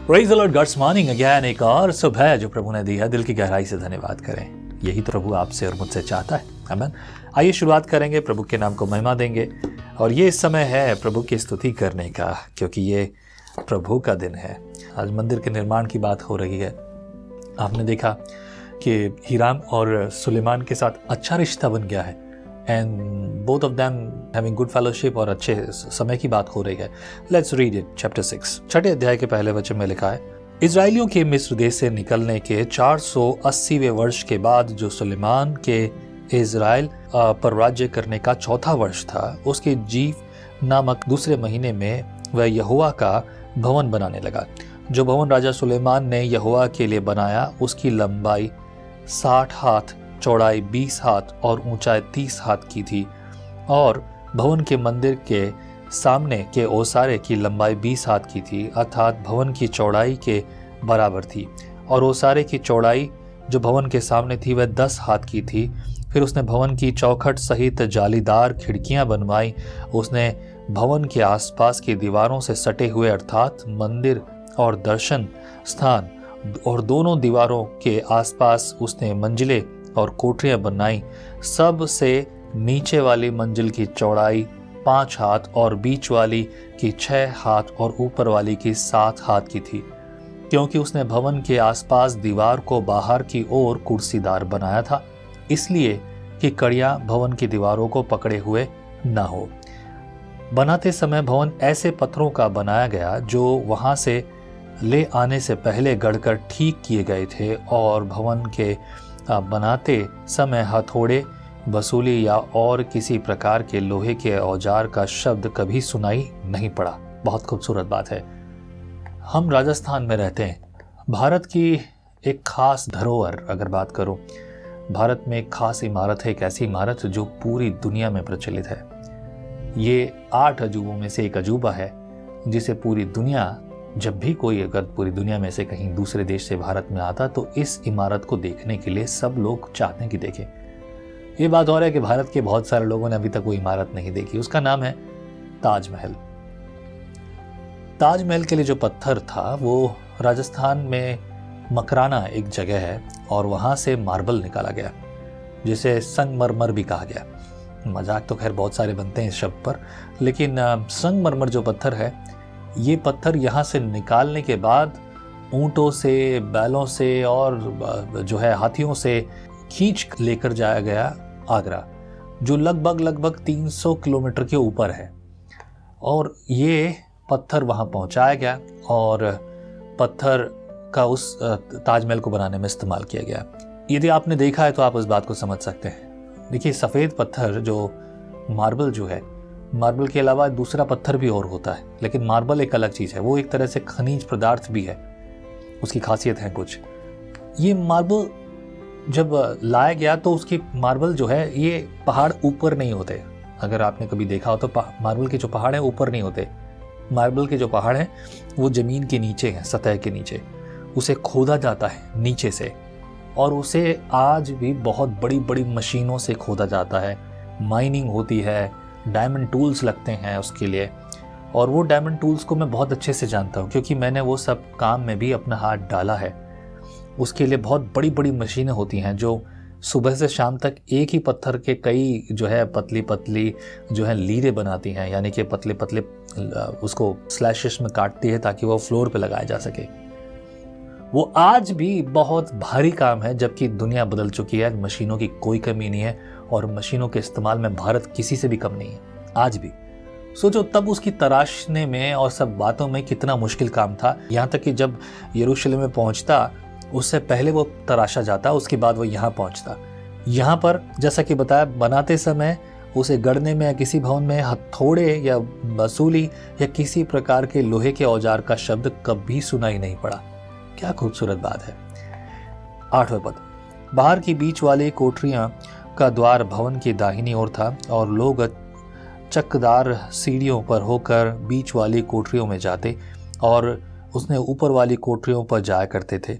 Praise the Lord, God's morning again. एक और सुबह जो प्रभु ने दी है, दिल की गहराई से धन्यवाद करें। यही तो प्रभु आपसे और मुझसे चाहता है। आमीन। आइए शुरुआत करेंगे, प्रभु के नाम को महिमा देंगे। और ये समय है प्रभु की स्तुति करने का, क्योंकि ये प्रभु का दिन है। आज मंदिर के निर्माण की बात हो रही है। आपने देखा कि हीराम और सुलेमान के साथ अच्छा रिश्ता बन गया है, and both of them having good fellowship, और अच्छे समय की बात हो रही है। लेट्स रीड इट, चैप्टर 6, छठे अध्याय के पहले वचन में लिखा है, इजराइलियों के मिस्र देश से निकलने के 480वें वर्ष के बाद, जो सुलेमान के इजराइल पर राज्य करने का चौथा वर्ष था, उसके जीव नामक दूसरे महीने में वह यहोवा का भवन बनाने लगा। जो भवन राजा सुलेमान ने यहोवा के लिए बनाया, उसकी लंबाई 60 हाथ, चौड़ाई 20 हाथ और ऊंचाई 30 हाथ की थी। और भवन के मंदिर के सामने के ओसारे की लंबाई 20 हाथ की थी, अर्थात भवन की चौड़ाई के बराबर थी। और ओसारे की चौड़ाई जो भवन के सामने थी वह 10 हाथ की थी। फिर उसने भवन की चौखट सहित जालीदार खिड़कियां बनवाई। उसने भवन के आसपास की दीवारों से सटे हुए, अर्थात मंदिर और दर्शन स्थान और दोनों दीवारों के आसपास उसने मंजिलें और कोठरियां बनाई। सबसे नीचे वाली मंजिल की चौड़ाई 5 हाथ और बीच वाली की 6 हाथ और ऊपर वाली की 7 हाथ की थी, क्योंकि उसने भवन के आसपास दीवार को बाहर की ओर कुर्सीदार बनाया था, इसलिए कि कड़ियां भवन की दीवारों को पकड़े हुए न हो। बनाते समय भवन ऐसे पत्थरों का बनाया गया जो वहां से ले आने से पहले गढ़कर ठीक किए गए थे, और भवन के बनाते समय हथौड़े, बसूली या और किसी प्रकार के लोहे के औजार का शब्द कभी सुनाई नहीं पड़ा। बहुत खूबसूरत बात है। हम राजस्थान में रहते हैं। भारत की एक खास धरोहर अगर बात करूं, भारत में एक खास इमारत है, एक ऐसी इमारत जो पूरी दुनिया में प्रचलित है। ये 8 अजूबों में से एक अजूबा है, जिसे पूरी दुनिया, जब भी कोई अगर पूरी दुनिया में से कहीं दूसरे देश से भारत में आता तो इस इमारत को देखने के लिए सब लोग चाहते हैं कि देखें। ये बात हो रहा है कि भारत के बहुत सारे लोगों ने अभी तक वो इमारत नहीं देखी। उसका नाम है ताजमहल। ताजमहल के लिए जो पत्थर था वो राजस्थान में मकराना एक जगह है, और वहां से मार्बल निकाला गया, जिसे संगमरमर भी कहा गया। मजाक तो खैर बहुत सारे बनते हैं इस शब्द पर, लेकिन संगमरमर जो पत्थर है, ये पत्थर यहाँ से निकालने के बाद ऊंटों से, बैलों से और जो है हाथियों से खींच लेकर जाया गया आगरा, जो लगभग 300 किलोमीटर के ऊपर है। और ये पत्थर वहाँ पहुँचाया गया और पत्थर का उस ताजमहल को बनाने में इस्तेमाल किया गया। यदि आपने देखा है तो आप इस बात को समझ सकते हैं। देखिए, सफ़ेद पत्थर जो मार्बल जो है, मार्बल के अलावा दूसरा पत्थर भी और होता है, लेकिन मार्बल एक अलग चीज़ है। वो एक तरह से खनिज पदार्थ भी है, उसकी खासियत है कुछ। ये मार्बल जब लाया गया तो उसकी मार्बल जो है, ये पहाड़ ऊपर नहीं होते। अगर आपने कभी देखा हो तो मार्बल के जो पहाड़ हैं ऊपर नहीं होते। मार्बल के जो पहाड़ हैं वो ज़मीन के नीचे हैं, सतह के नीचे। उसे खोदा जाता है नीचे से, और उसे आज भी बहुत बड़ी बड़ी मशीनों से खोदा जाता है। माइनिंग होती है, डायमंड टूल्स लगते हैं उसके लिए। और वो डायमंड टूल्स को मैं बहुत अच्छे से जानता हूँ, क्योंकि मैंने वो सब काम में भी अपना हाथ डाला है। उसके लिए बहुत बड़ी बड़ी मशीनें होती हैं जो सुबह से शाम तक एक ही पत्थर के कई जो है पतली पतली जो है लीरें बनाती हैं, यानी कि पतले पतले उसको स्लैशेस में काटती है ताकि वो फ्लोर पे लगाया जा सके। वो आज भी बहुत भारी काम है, जबकि दुनिया बदल चुकी है। मशीनों की कोई कमी नहीं है, और मशीनों के इस्तेमाल में भारत किसी से भी कम नहीं है आज भी। सोचो तब उसकी तराशने में और सब बातों में कितना मुश्किल काम था। यहाँ तक कि जब यरूशलेम में पहुँचता उससे पहले वो तराशा जाता, उसके बाद वो यहाँ पहुँचता। यहाँ पर जैसा कि बताया, बनाते समय उसे गढ़ने में या किसी भवन में हथौड़े या बसूली या किसी प्रकार के लोहे के औजार का शब्द कभी सुनाई नहीं पड़ा। क्या खूबसूरत बात है। 8वें पद, बाहर की बीच वाली कोठरियां का द्वार भवन की दाहिनी ओर था, और लोग चक्कदार सीढ़ियों पर होकर बीच वाली कोठरियों में जाते और उसने ऊपर वाली कोठरियों पर जाया करते थे।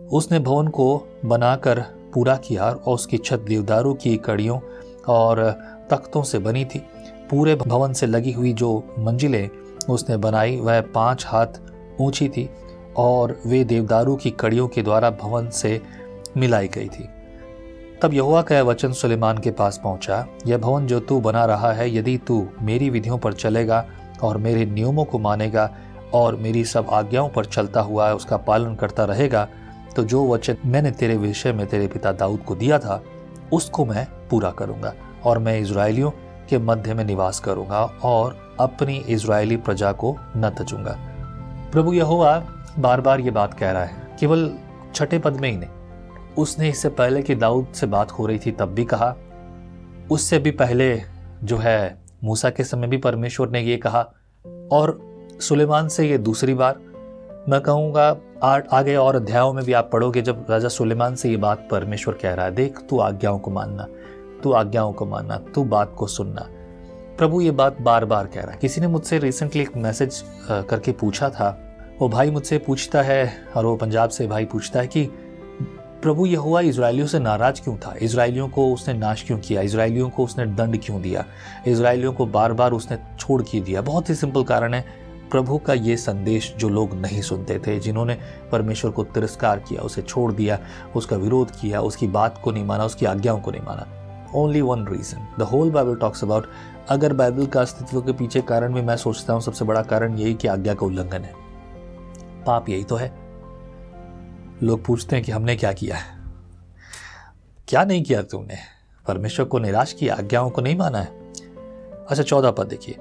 उसने भवन को बनाकर पूरा किया, और उसकी छत देवदारों की कड़ियों और तख्तों से बनी थी। पूरे भवन से लगी हुई जो मंजिलें उसने बनाई वह 5 हाथ ऊंची थी, और वे देवदारू की कड़ियों के द्वारा भवन से मिलाई गई थी। तब यहोवा का यह वचन सुलेमान के पास पहुंचा, यह भवन जो तू बना रहा है, यदि तू मेरी विधियों पर चलेगा और मेरे नियमों को मानेगा और मेरी सब आज्ञाओं पर चलता हुआ उसका पालन करता रहेगा, तो जो वचन मैंने तेरे विषय में तेरे पिता दाऊद को दिया था उसको मैं पूरा करूंगा, और मैं इजरायलियों के मध्य में निवास करूंगा और अपनी इजरायली प्रजा को न तजूंगा। प्रभु यहोवा बार बार ये बात कह रहा है, केवल 6 पद में ही नहीं, उसने इससे पहले कि दाऊद से बात हो रही थी तब भी कहा, उससे भी पहले जो है मूसा के समय भी परमेश्वर ने ये कहा, और सुलेमान से ये दूसरी बार। मैं कहूँगा आगे और अध्यायों में भी आप पढ़ोगे, जब राजा सुलेमान से ये बात परमेश्वर कह रहा है, देख तू आज्ञाओं को मानना, तू आज्ञाओं को मानना, तू बात को सुनना। प्रभु ये बात बार बार कह रहा है। किसी ने मुझसे रिसेंटली एक मैसेज करके पूछा था, वो भाई मुझसे पूछता है, और वो पंजाब से भाई पूछता है कि प्रभु यहोवा इजरायलियों से नाराज क्यों था, इजरायलियों को उसने नाश क्यों किया, इजरायलियों को उसने दंड क्यों दिया, इजरायलियों को बार बार उसने छोड़ क्यों दिया। बहुत ही सिंपल कारण है, प्रभु का ये संदेश जो लोग नहीं सुनते थे, जिन्होंने परमेश्वर को तिरस्कार किया, उसे छोड़ दिया, उसका विरोध किया, उसकी बात को नहीं माना, उसकी आज्ञाओं को नहीं माना। Only one reason the whole Bible talks about. अगर बाइबल का अस्तित्व के पीछे कारण भी मैं सोचता हूँ सबसे बड़ा कारण यही कि आज्ञा का उल्लंघन है, पाप यही तो है। लोग पूछते हैं कि हमने क्या किया है, क्या नहीं किया तुमने, परमेश्वर को निराश किया, आज्ञाओं को नहीं माना है। अच्छा 14 पद देखिए,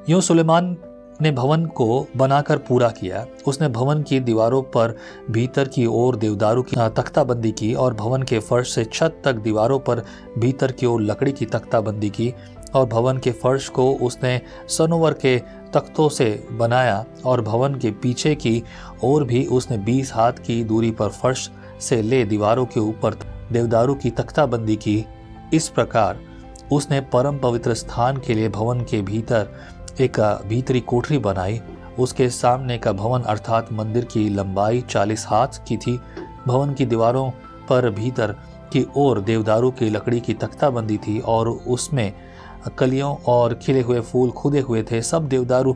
यूं सुलेमान ने भवन को बनाकर पूरा किया। उसने भवन की दीवारों पर भीतर की ओर देवदारू की तख्ताबंदी की, और भवन के फर्श से छत तक दीवारों पर भीतर की ओर लकड़ी की तख्ताबंदी की, और भवन के फर्श को उसने सनोवर के तख्तों से बनाया, और भवन के पीछे की ओर भी उसने 20 हाथ की दूरी पर फर्श से ले दीवारों के ऊपर देवदारू की तख्ताबंदी की। इस प्रकार उसने परम पवित्र स्थान के लिए भवन के भीतर एक भीतरी कोठरी बनाई। उसके सामने का भवन अर्थात मंदिर की लंबाई 40 हाथ की थी। भवन की दीवारों पर भीतर की ओर देवदारू की लकड़ी की तख्ताबंदी थी, और उसमें कलियों और खिले हुए फूल खुदे हुए थे। सब देवदारू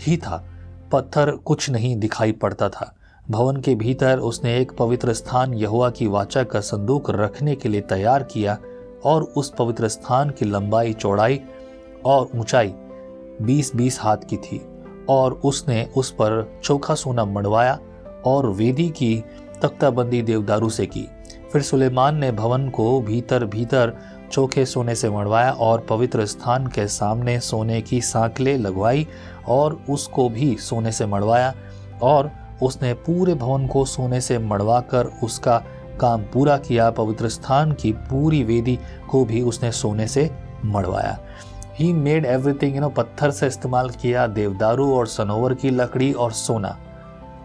ही था, पत्थर कुछ नहीं दिखाई पड़ता था। भवन के भीतर उसने एक पवित्र स्थान यहोवा की वाचा का संदूक रखने के लिए तैयार किया, और उस पवित्र स्थान की लंबाई, चौड़ाई और ऊंचाई 20-20 हाथ की थी, और उसने उस पर चोखा सोना मढ़वाया और वेदी की तख्ताबंदी देवदारू से की। फिर सुलेमान ने भवन को भीतर चोखे सोने से मढ़वाया, और पवित्र स्थान के सामने सोने की सांकलें लगवाई और उसको भी सोने से मढ़वाया, और उसने पूरे भवन को सोने से मढ़वाकर उसका काम पूरा किया। पवित्र स्थान की पूरी वेदी को भी उसने सोने से मढ़वाया। ही मेड एवरीथिंग, पत्थर से इस्तेमाल किया, देवदारू और सनोवर की लकड़ी और सोना,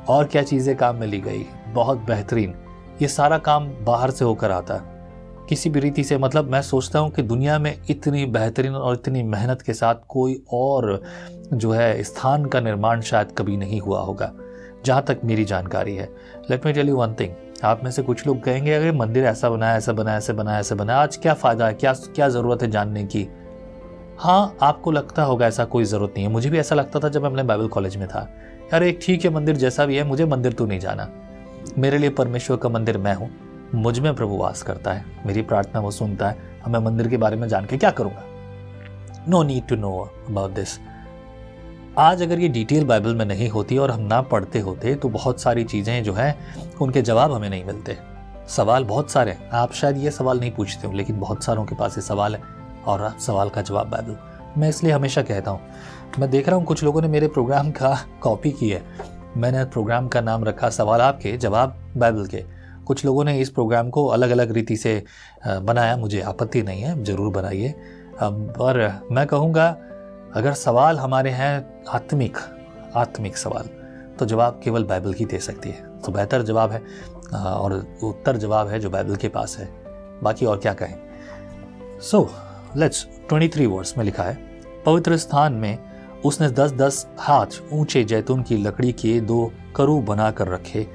और क्या चीज़ें काम में ली गई, बहुत बेहतरीन। ये सारा काम बाहर से होकर आता किसी भी रीति से। मतलब मैं सोचता हूँ कि दुनिया में इतनी बेहतरीन और इतनी मेहनत के साथ कोई और जो है स्थान का निर्माण शायद कभी नहीं हुआ होगा, जहाँ तक मेरी जानकारी है। Let me tell you one thing, आप में से कुछ लोग कहेंगे अगर मंदिर ऐसा बनाया, ऐसा बनाया, ऐसे बनाया, ऐसे बनाया, आज क्या फ़ायदा है, क्या ज़रूरत है जानने की। हाँ, आपको लगता होगा ऐसा कोई ज़रूरत नहीं है। मुझे भी ऐसा लगता था जब मैं अपने बाइबल कॉलेज में था, यार एक ठीक है मंदिर जैसा भी है, मुझे मंदिर तो नहीं जाना, मेरे लिए परमेश्वर का मंदिर मैं हूँ, मुझ में प्रभु वास करता है, मेरी प्रार्थना वो सुनता है, अब मैं मंदिर के बारे में जान के क्या करूँगा। No need to know about this. आज अगर ये डिटेल बाइबल में नहीं होती और हम ना पढ़ते होते तो बहुत सारी चीज़ें जो हैं उनके जवाब हमें नहीं मिलते। सवाल बहुत सारे हैं, आप शायद ये सवाल नहीं पूछते हो, लेकिन बहुत सारों के पास ये सवाल है, और सवाल का जवाब बाइबल। मैं इसलिए हमेशा कहता हूँ, मैं देख रहा हूँ कुछ लोगों ने मेरे प्रोग्राम का कॉपी की है। मैंने प्रोग्राम का नाम रखा सवाल आपके, जवाब बाइबल के। कुछ लोगों ने इस प्रोग्राम को अलग अलग रीति से बनाया, मुझे आपत्ति नहीं है, ज़रूर बनाइए। पर मैं कहूँगा अगर सवाल हमारे हैं आत्मिक सवाल, तो जवाब केवल बाइबल ही दे सकती है। तो बेहतर जवाब है और उत्तर जवाब है जो बाइबल के पास है, बाकी और क्या कहें। सो लेट्स 23 वर्स में लिखा है, पवित्र स्थान में उसने 10-10 हाथ ऊंचे जैतून की लकड़ी के 2 करूब बनाकर रखे।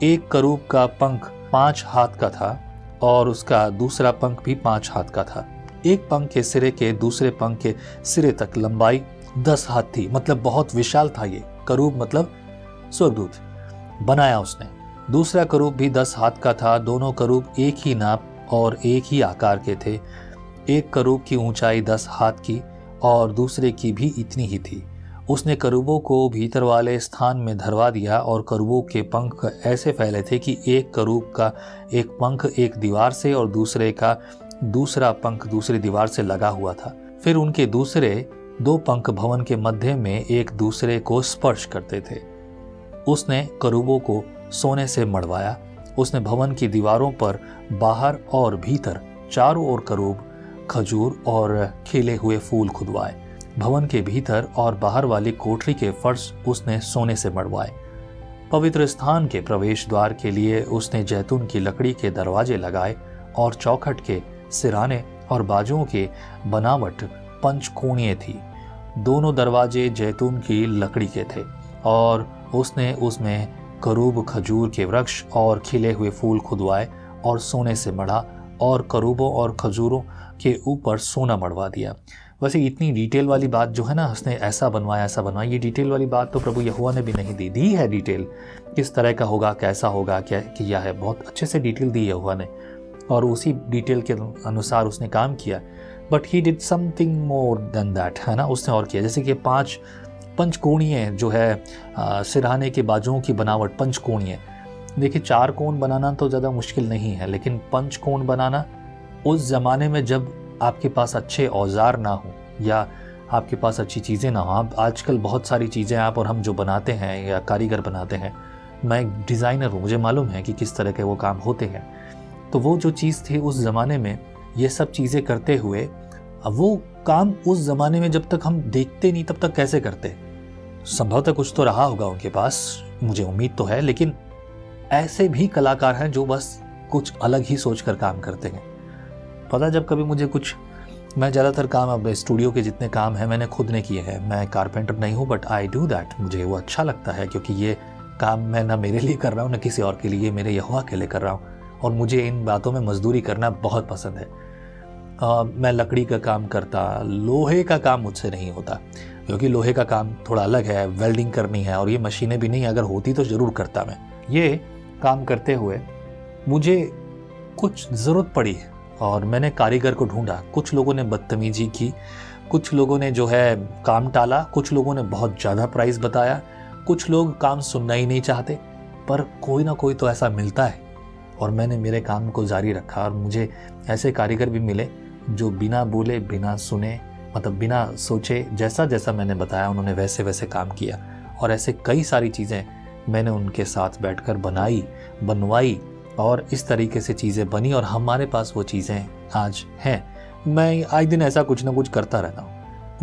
एक करूब का पंख 5 हाथ का था और उसका दूसरा पंख भी 5 हाथ का था। एक पंख के सिरे के दूसरे पंख के सिरे तक लंबाई 10 हाथ थी। मतलब बहुत विशाल था ये करूब, मतलब स्वर्गदूत। बनाया उसने। दूसरा करूब भी 10 हाथ का था। दोनों करूब एक ही नाप और एक ही आकार के थे। एक करूब की ऊंचाई 10 हाथ की और दूसरे की भी इतनी ही थी। उसने करूबों को भीतर वाले स्थान में धरवा दिया और करूबों के पंख ऐसे फैले थे कि एक करूब का एक पंख एक दीवार से और दूसरे का दूसरा पंख दूसरी दीवार से लगा हुआ था। फिर उनके दूसरे 2 पंख भवन के मध्य में एक दूसरे को स्पर्श करते थे। उसने करूबों को सोने से मढ़वाया। उसने भवन की दीवारों पर बाहर और भीतर चारों ओर करूब, खजूर और खिले हुए फूल खुदवाए। भवन के भीतर और बाहर वाली कोठरी के फर्श उसने सोने से मढ़वाए। पवित्र स्थान के प्रवेश द्वार के लिए उसने जैतून की लकड़ी के दरवाजे लगाए और चौखट के सिराने और बाजुओं के बनावट पंचकोणीय थी। दोनों दरवाजे जैतून की लकड़ी के थे और उसने उसमें करूब, खजूर के वृक्ष और खिले हुए फूल खुदवाए और सोने से मढ़ा और करूबों और खजूरों के ऊपर सोना मढ़वा दिया। वैसे इतनी डिटेल वाली बात जो है ना, उसने ऐसा बनवाया, ये डिटेल वाली बात तो प्रभु यहोवा ने भी नहीं दी है। डिटेल किस तरह का होगा, कैसा होगा, क्या किया है, बहुत अच्छे से डिटेल दी यहोवा ने और उसी डिटेल के अनुसार उसने काम किया। But he did something more than that, है ना। उसने और किया, जैसे कि 5 पंचकोणीय जो है सिरहाने के बाजुओं की बनावट पंचकोणीय। देखिए 4 कोण बनाना तो ज़्यादा मुश्किल नहीं है, लेकिन पंचकोण बनाना उस ज़माने में जब आपके पास अच्छे औजार ना हो या आपके पास अच्छी चीज़ें ना हो। आप आजकल बहुत सारी चीज़ें आप और हम जो बनाते हैं या कारीगर बनाते हैं, मैं एक डिज़ाइनर हूँ, मुझे मालूम है कि किस तरह के वो काम होते हैं। तो वो जो चीज़ थी उस ज़माने में, ये सब चीज़ें करते हुए, अब वो काम उस ज़माने में जब तक हम देखते नहीं तब तक कैसे करते। संभवतः कुछ तो रहा होगा उनके पास, मुझे उम्मीद तो है, लेकिन ऐसे भी कलाकार हैं जो बस कुछ अलग ही सोच कर काम करते हैं। पता जब कभी मुझे कुछ, मैं ज़्यादातर काम अब स्टूडियो के जितने काम हैं मैंने खुद ने किए हैं। मैं कारपेंटर नहीं हूँ, बट आई डू दैट। मुझे वो अच्छा लगता है क्योंकि ये काम मैं ना मेरे लिए कर रहा हूँ ना किसी और के लिए, मेरे यहोवा के लिए कर रहा हूँ और मुझे इन बातों में मजदूरी करना बहुत पसंद है। मैं लकड़ी का काम करता, लोहे का काम मुझसे नहीं होता क्योंकि लोहे का काम थोड़ा अलग है, वेल्डिंग करनी है और ये मशीनें भी नहीं, अगर होती तो ज़रूर करता मैं। ये काम करते हुए मुझे कुछ ज़रूरत पड़ी और मैंने कारीगर को ढूंढा। कुछ लोगों ने बदतमीजी की, कुछ लोगों ने जो है काम टाला, कुछ लोगों ने बहुत ज़्यादा प्राइस बताया, कुछ लोग काम सुनना ही नहीं चाहते, पर कोई ना कोई तो ऐसा मिलता है और मैंने मेरे काम को जारी रखा। और मुझे ऐसे कारीगर भी मिले जो बिना बोले, बिना सुने, मतलब बिना सोचे, जैसा जैसा मैंने बताया उन्होंने वैसे वैसे काम किया। और ऐसे कई सारी चीज़ें मैंने उनके साथ बैठकर बनवाई और इस तरीके से चीज़ें बनी और हमारे पास वो चीज़ें आज हैं। मैं आए दिन ऐसा कुछ ना कुछ करता रहता हूँ।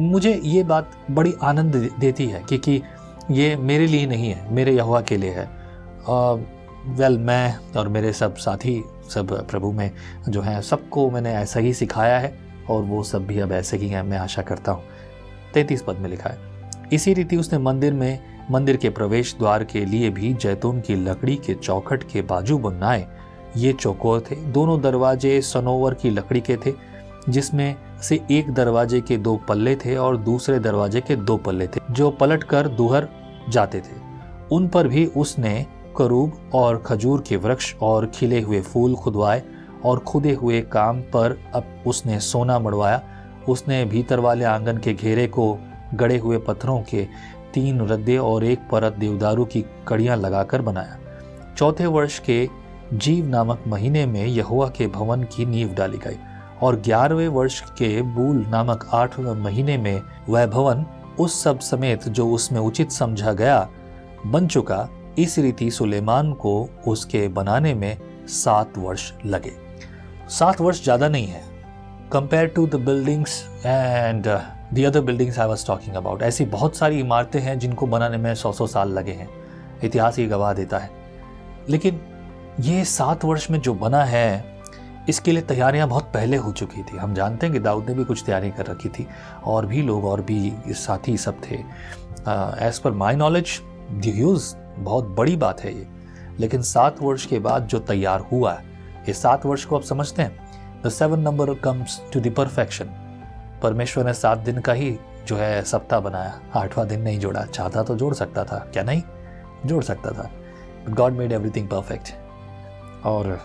मुझे ये बात बड़ी आनंद देती है क्योंकि ये मेरे लिए नहीं है, मेरे यहोवा के लिए है। मैं और मेरे सब साथी, सब प्रभु में जो हैं, सबको मैंने ऐसा ही सिखाया है और वो सब भी अब ऐसे ही हैं, मैं आशा करता हूँ। 33 पद में लिखा है, इसी रीति उसने मंदिर के प्रवेश द्वार के लिए भी जैतून की लकड़ी के चौखट के बाजू बनाए। ये चौकोर थे। दोनों दरवाजे सनोवर की लकड़ी के थे, जिसमें से एक दरवाजे के 2 पल्ले थे और दूसरे दरवाजे के 2 पल्ले थे जो पलट कर दूहर जाते थे। उन पर भी उसने करूब और खजूर के वृक्ष और खिले हुए फूल खुदवाए और खुदे हुए काम पर अब उसने सोना मढ़वाया। उसने भीतर वाले आंगन के घेरे को गड़े हुए पत्थरों के 3 रद्दे और 1 परत देवदारू की कड़ियां लगाकर बनाया। 4थे वर्ष के जीव नामक महीने में यहोवा के भवन की नींव डाली गई और 11वें वर्ष के बूल नामक 8वें महीने में वह भवन उस सब समेत जो उसमें उचित समझा गया बन चुका। इस रीति सुलेमान को उसके बनाने में 7 वर्ष लगे। 7 वर्ष ज़्यादा नहीं है compare to the buildings and the other buildings I was talking about. ऐसी बहुत सारी इमारतें हैं जिनको बनाने में 100 साल लगे हैं, इतिहास ही गवाह देता है। लेकिन ये 7 वर्ष में जो बना है, इसके लिए तैयारियां बहुत पहले हो चुकी थी। हम जानते हैं कि दाऊद ने भी कुछ तैयारी कर रखी थी और भी लोग और भी साथी सब थे। As per my knowledge use बहुत बड़ी बात है ये। लेकिन 7 वर्ष के बाद जो तैयार हुआ, ये 7 वर्ष को आप समझते हैं, the 7 number comes to the perfection. परमेश्वर ने 7 दिन का ही जो है सप्ताह बनाया, 8वां दिन नहीं जोड़ा। चाहता तो जोड़ सकता था, क्या नहीं जोड़ सकता था, गॉड मेड एवरीथिंग परफेक्ट। और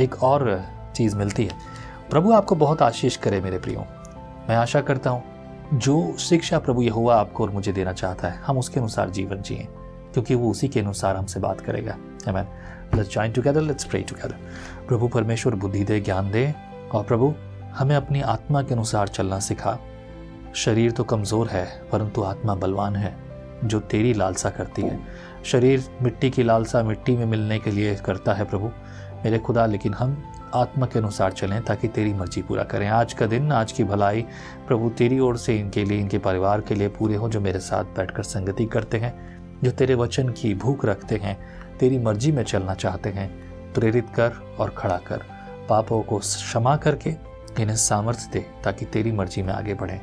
एक और चीज़ मिलती है। प्रभु आपको बहुत आशीष करे मेरे प्रियो। मैं आशा करता हूँ जो शिक्षा प्रभु यहोवा आपको और मुझे देना चाहता है, हम उसके अनुसार जीवन जिएं, क्योंकि वो उसी के अनुसार हमसे बात करेगा। आमीन। Let's join together, let's pray together. प्रभु परमेश्वर बुद्धि दे, ज्ञान दे, और प्रभु हमें अपनी आत्मा के अनुसार चलना सिखा। शरीर तो कमज़ोर है परंतु आत्मा बलवान है, जो तेरी लालसा करती है। शरीर मिट्टी की लालसा मिट्टी में मिलने के लिए करता है प्रभु मेरे खुदा, लेकिन हम आत्मा के अनुसार चलें ताकि तेरी मर्जी पूरा करें। आज का दिन, आज की भलाई प्रभु तेरी ओर से इनके लिए, इनके परिवार के लिए पूरे हो, जो मेरे साथ बैठकर संगति करते हैं, जो तेरे वचन की भूख रखते हैं, तेरी मर्जी में चलना चाहते हैं। प्रेरित कर और खड़ा कर, पापों को क्षमा करके इन्हें सामर्थ्य दे ताकि तेरी मर्जी में आगे बढ़ें।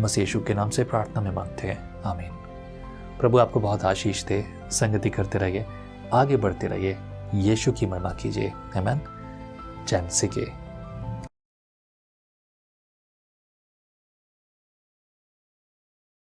मसीह यीशु के नाम से प्रार्थना में मांगते हैं, आमीन। प्रभु आपको बहुत आशीष दे। संगति करते रहिए, आगे बढ़ते रहिए, यीशु की महिमा कीजिए। आमीन। जय मसीह की।